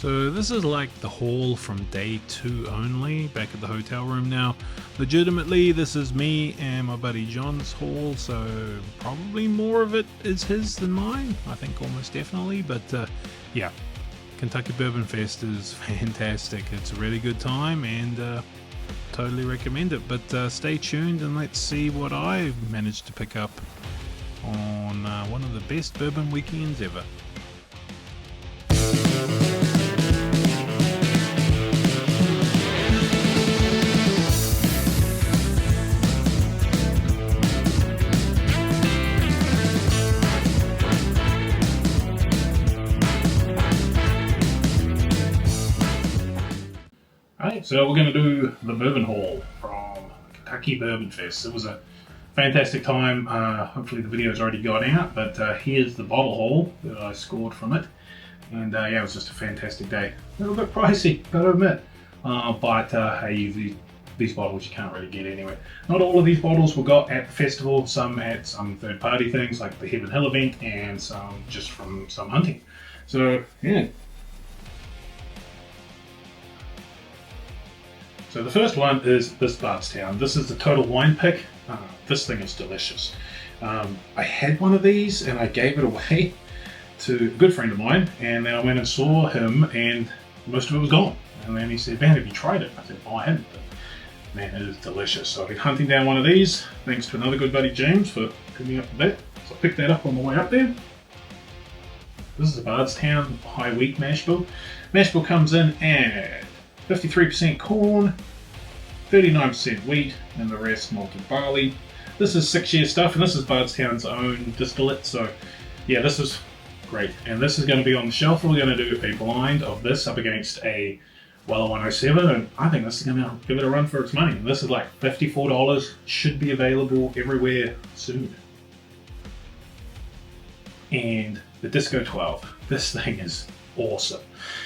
So this is like the haul from day 2 only, back at the hotel room now. Legitimately, this is me and my buddy John's haul, so probably more of it is his than mine. I think almost definitely, but yeah, Kentucky Bourbon Fest is fantastic. It's a really good time and totally recommend it. But stay tuned and let's see what I managed to pick up on one of the best bourbon weekends ever. Alright, so we're going to do the bourbon haul from Kentucky Bourbon Fest. It was a fantastic time. Hopefully the video's already got out, but here's the bottle haul that I scored from it. And yeah, it was just a fantastic day. A little bit pricey, gotta admit. But hey, these bottles you can't really get anywhere. Not all of these bottles were got at the festival, some at some third-party things like the Heaven Hill event, and some just from some hunting. So yeah. So the first one is this Bardstown. This is the Total Wine Pick. This thing is delicious. I had one of these and I gave it away to a good friend of mine, and then I went and saw him and most of it was gone. And then he said, "Man, have you tried it?" I said, "Oh, I haven't, but man, it is delicious." So I've been hunting down one of these, thanks to another good buddy, James, for picking me up with that. So I picked that up on the way up there. This is a Bardstown High Wheat Mash Bill. Mash Bill comes in at 53% corn, 39% wheat, and the rest malted barley. This is 6-year stuff, and this is Bardstown's own distillate, so yeah, this is great. And this is going to be on the shelf. We're going to do a blind of this up against a Weller 107, and I think this is going to give it a run for its money. And this is like $54, should be available everywhere soon. And the Disco 12, this thing is awesome.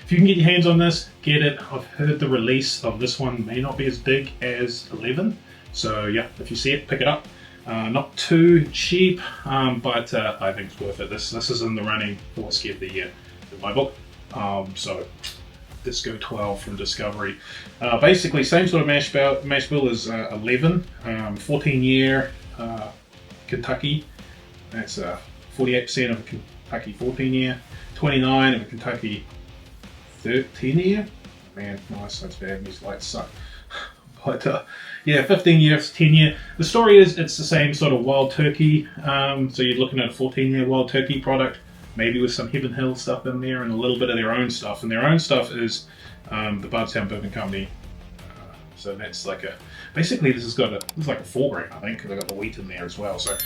If you can get your hands on this, get it. I've heard the release of this one may not be as big as 11, so yeah, if you see it, pick it up. Not too cheap, but I think it's worth it. This is in the running for Whiskey of the Year in my book. So Disco 12 from Discovery. Basically same sort of mash bill as 11, 14-year Kentucky. That's 48% of a Kentucky 14-year, 29 of a Kentucky 13-year. Man, nice, that's bad. These lights suck. But yeah, 15 years, 10-year. The story is it's the same sort of wild turkey. So you're looking at a 14-year wild turkey product, maybe with some Heaven Hill stuff in there and a little bit of their own stuff. And their own stuff is the Bardstown Bourbon Company. So that's like a, basically this has got a, it's like a 4 grain, I think, because I got the wheat in there as well. So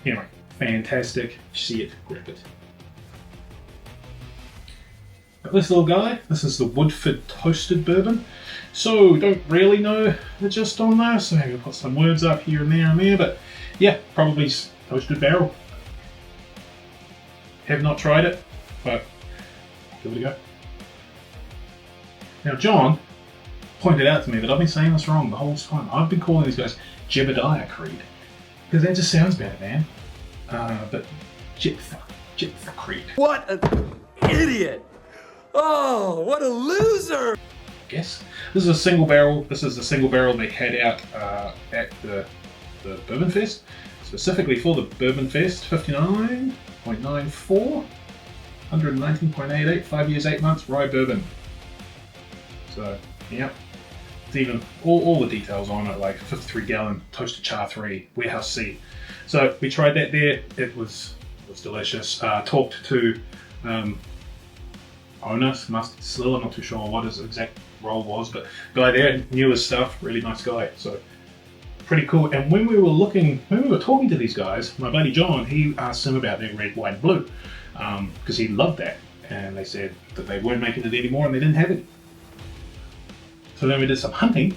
anyway, fantastic. See it, grab it. Got this little guy. This is the Woodford Toasted Bourbon. So don't really know the gist on this. So I'm going to put some words up here and there, but yeah, probably toasted barrel. Have not tried it, but give it a go. Now John pointed out to me that I've been saying this wrong the whole time. I've been calling these guys Jebediah Creed, because that just sounds better, man. But Jephthah Creed. What an idiot! Oh, what a loser! Guess this is a single barrel. This is the single barrel they had out at the Bourbon Fest, specifically for the Bourbon Fest. 59.94, 119.88, 5 years, 8 months, rye bourbon. So yeah, it's even all the details on it, like 53 gallon toasted char 3 warehouse C. So we tried that there. It was delicious. Talked to owner, Master Distiller, I'm not too sure what his exact role was, but guy there knew his stuff, really nice guy, so pretty cool. And when we were talking to these guys, my buddy John, he asked them about their red, white, and blue, because he loved that, and they said that they weren't making it anymore and they didn't have it. So then we did some hunting,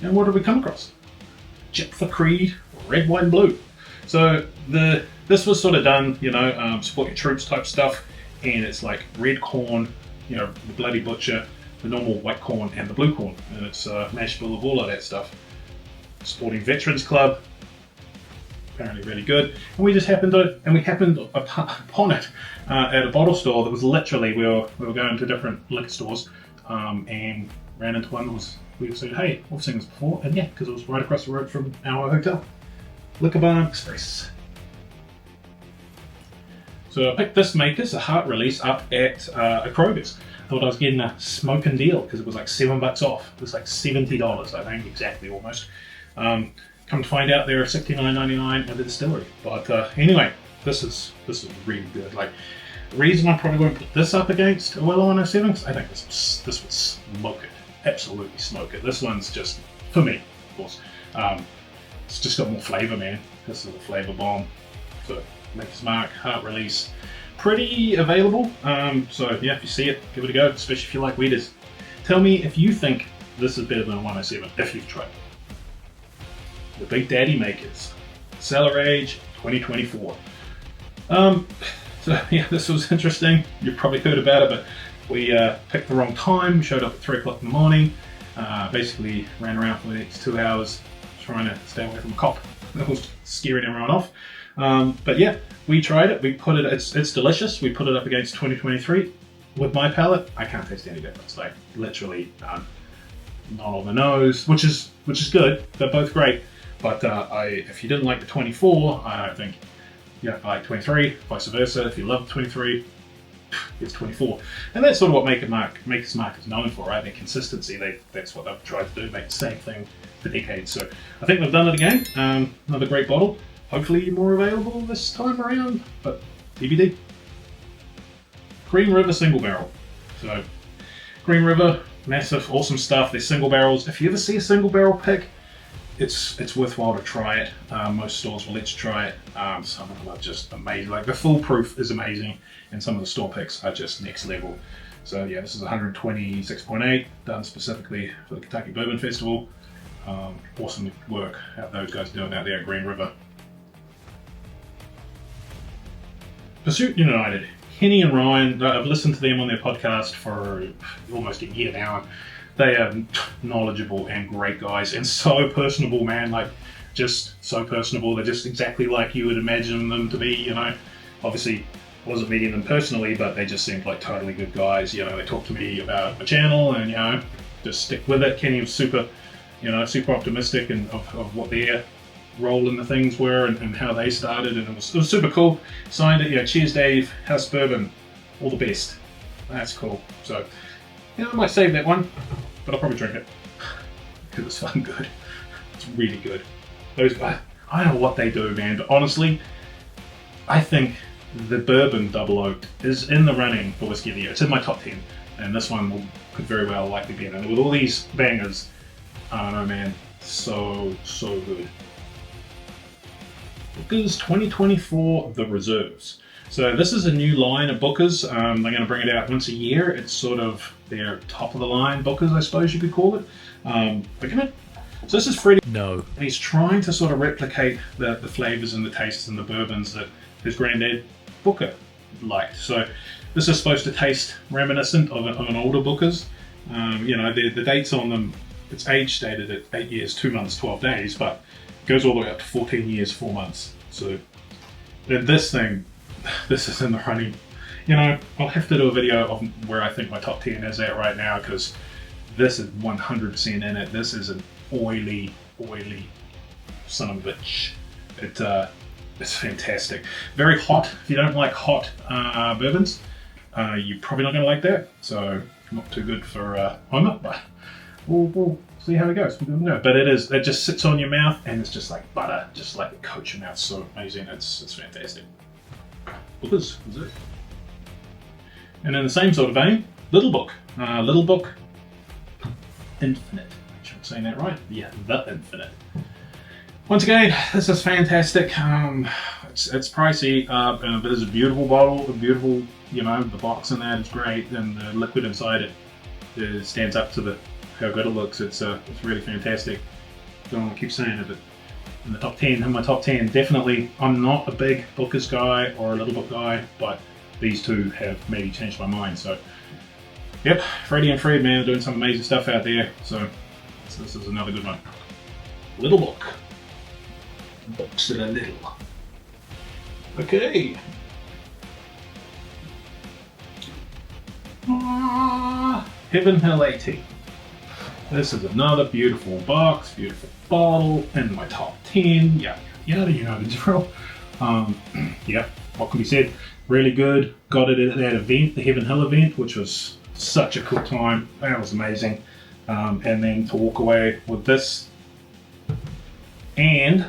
and what did we come across? Jephthah Creed, red, white, and blue. So this was sort of done, you know, support your troops type stuff. And it's like red corn, you know, the Bloody Butcher, the normal white corn, and the blue corn. And it's a mash bill of all of that stuff. Supporting Veterans Club. apparently really good. And we just happened upon it at a bottle store that was literally, we were going to different liquor stores and ran into one that was, we said, hey, we've seen this before, and yeah, because it was right across the road from our hotel. Liquor Barn Express. So I picked this Makers, a heart release, up at a Kroger's. Thought I was getting a smoking deal because it was like $7 off. It was like $70, I think, exactly almost. Come to find out they're $69.99 at the distillery. But anyway, this is really good. Like, the reason I probably won't put this up against a Weller 107 because I think this would smoke it, absolutely smoke it. This one's just, for me, of course, it's just got more flavour, man. This is a flavour bomb. So Maker's Mark, heart release, pretty available. So yeah, if you see it, give it a go, especially if you like weeders. Tell me if you think this is better than a 107 if you've tried it. The Big Daddy Makers, Cellar Age 2024. So yeah, this was interesting. You've probably heard about it, but we picked the wrong time. Showed up at 3 o'clock in the morning. Basically ran around for the next 2 hours trying to stay away from a cop that was scaring everyone off. But yeah, we tried it. We put it. It's delicious. We put it up against 2023. With my palate, I can't taste any difference. Like literally, not on the nose, which is good. They're both great. But if you didn't like the 24, I don't think. Yeah, I like 23. Vice versa. If you love 23, it's 24. And that's sort of what Maker's Mark is known for, right? Their consistency. That's what they've tried to do. Make the same thing for decades. So I think they've done it again. Another great bottle. Hopefully more available this time around, but TBD. Green River single barrel. So Green River, massive, awesome stuff. They're single barrels. If you ever see a single barrel pick, it's worthwhile to try it. Most stores will let you try it. Some of them are just amazing. Like the foolproof is amazing, and some of the store picks are just next level. So yeah, this is 126.8, done specifically for the Kentucky Bourbon Festival. Awesome work how those guys are doing out there at Green River. Pursuit United, Henny and Ryan, I've listened to them on their podcast for almost a year now. They are knowledgeable and great guys and so personable, man, like just so personable. They're just exactly like you would imagine them to be, you know. Obviously, I wasn't meeting them personally, but they just seemed like totally good guys. You know, they talked to me about my channel and, you know, just stick with it. Kenny was super optimistic and of what their role in the things were and how they started, and it was super cool. Signed it, you know, cheers Dave, house bourbon, all the best. That's cool. So, you know, I might save that one, but I'll probably drink it because it's fucking good. It's really good. Those guys, I don't know what they do, man, but honestly, I think the bourbon double oaked is in the running for whiskey of the year. It's in my top 10, and this one could very well likely be in it. With all these bangers, I don't know, man, so good. Booker's 2024 The Reserves. So this is a new line of Booker's. They're going to bring it out once a year. It's sort of their top of the line Booker's, I suppose you could call it. So this is Freddie. No. He's trying to sort of replicate the flavors and the tastes and the bourbons that his granddad Booker liked. So this is supposed to taste reminiscent of an older Booker's. You know, the dates on them, it's age stated at 8 years, 2 months, 12 days, but it goes all the way up to 14 years, 4 months. So this is in the running. You know, I'll have to do a video of where I think my top 10 is at right now, because this is 100% in it. This is an oily son of a bitch. It's fantastic. Very hot. If you don't like hot bourbons, you're probably not going to like that. So not too good for Homer, but we'll see how it goes. But it just sits on your mouth and it's just like butter, just like it coats your mouth. So amazing. It's fantastic. Bookers, is it? And in the same sort of vein, Little Book Infinite. Make sure I'm saying that right. Yeah, The Infinite. Once again, this is fantastic. It's pricey, but it's a beautiful bottle. A beautiful, you know, the box in that is great, and the liquid inside it stands up to how good it looks. It's really fantastic. Don't want to keep saying it, but in the top 10, in my top 10, definitely. I'm not a big Booker's guy or a Little Book guy, but these two have maybe changed my mind. So, yep, Freddie and Fred, man, are doing some amazing stuff out there. So this is another good one. Little Book. box it a little. Okay. Heaven Hill 18. This is another beautiful box, beautiful bottle, in my top 10. Yeah, you know the drill. Yeah, what can be said? Really good. Got it at that event, the Heaven Hill event, which was such a cool time. That was amazing. And then to walk away with this and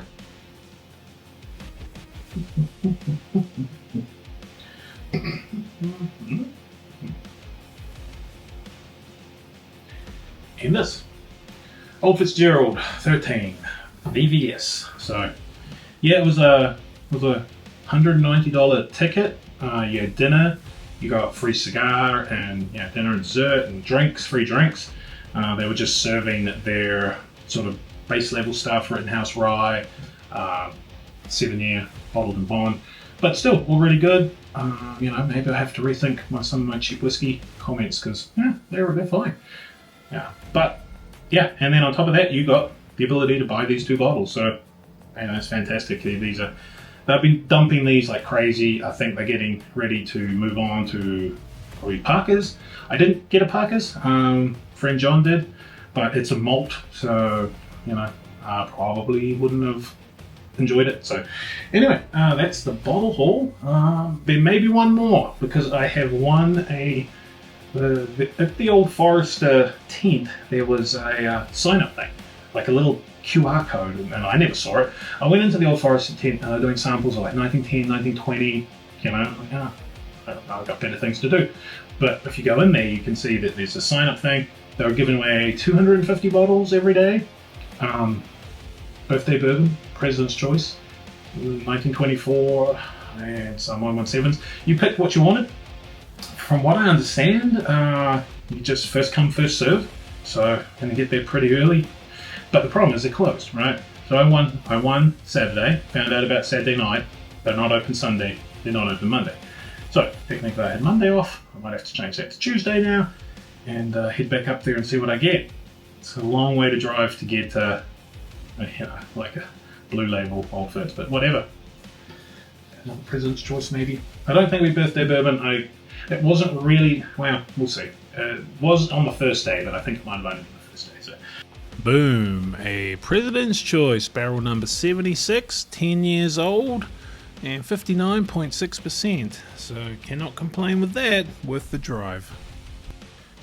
and this Old Fitzgerald 13 VVS. So yeah, it was a $190 ticket. You had dinner, you got a free cigar, and dinner and dessert and drinks, free drinks. They were just serving their sort of base level stuff, Rittenhouse Rye, 7-year bottled and bond, but still all really good. Maybe I have to rethink some of my cheap whiskey comments, because they're fine. Yeah, but yeah, and then on top of that, you got the ability to buy these 2 bottles. So that's fantastic. They've been dumping these like crazy. I think they're getting ready to move on to probably Parker's. I didn't get a Parker's. Friend John did, but it's a malt, so I probably wouldn't have enjoyed it. So anyway, that's the bottle haul. There may be one more, because I have won at the Old Forester tent. There was a sign-up thing, like a little QR code, and I never saw it. I went into the Old Forester tent doing samples of like 1910, 1920. I've got better things to do. But if you go in there, you can see that there's a sign-up thing. They were giving away 250 bottles every day. Birthday bourbon, President's Choice, 1924, and some 117s. You picked what you wanted. From what I understand, you just first come, first serve. So going to get there pretty early. But the problem is they're closed, right? So I won Saturday, found out about Saturday night. They're not open Sunday, they're not open Monday. So technically I had Monday off. I might have to change that to Tuesday now and head back up there and see what I get. It's a long way to drive to get like a blue label Old Fitz, but whatever. Another President's Choice maybe. I don't think we birthday bourbon. It wasn't really, well, we'll see. It was on the first day, but I think it might have only been the first day. So. Boom, a President's Choice, barrel number 76, 10 years old, and 59.6%. So cannot complain with that, worth the drive.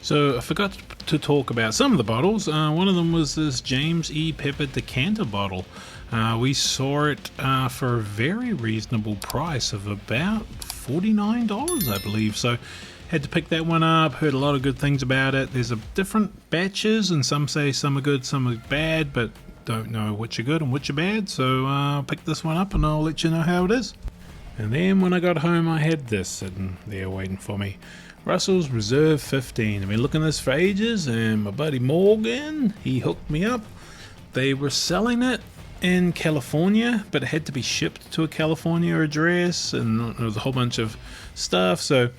So I forgot to talk about some of the bottles. One of them was this James E. Pepper decanter bottle. We saw it for a very reasonable price of about $49, I believe. So had to pick that one up. Heard a lot of good things about it. There's different batches, and some say some are good, some are bad, but don't know which are good and which are bad. So pick this one up and I'll let you know how it is. And then when I got home, I had this sitting there waiting for me. Russell's Reserve 15. I've been looking at this for ages, and my buddy Morgan, he hooked me up. They were selling it in California, but it had to be shipped to a California address, and there was a whole bunch of stuff. So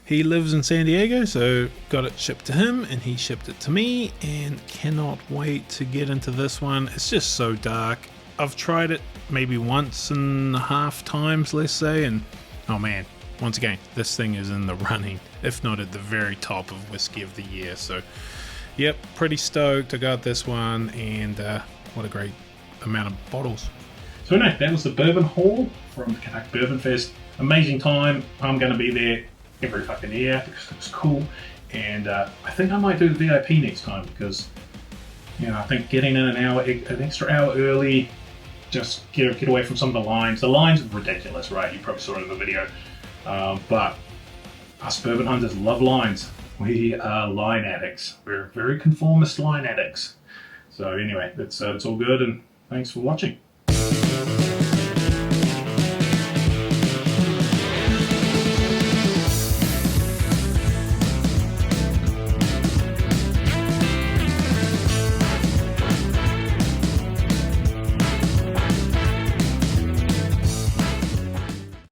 he lives in San Diego, so got it shipped to him, and he shipped it to me, and cannot wait to get into this one. It's just so dark. I've tried it maybe once and a half times, let's say, and oh man, once again, this thing is in the running, if not at the very top of Whiskey of the Year. So yep, pretty stoked I got this one, and what a great amount of bottles. So anyway, that was the bourbon haul from the Kentucky Bourbon Fest. Amazing time. I'm going to be there every fucking year because it was cool, and I think I might do the VIP next time, because I think getting in an extra hour early, just get away from some of the lines. The lines are ridiculous, right? You probably saw it in the video. But us bourbon hunters love lines. We are line addicts. We're very conformist line addicts. So anyway, it's all good, and thanks for watching.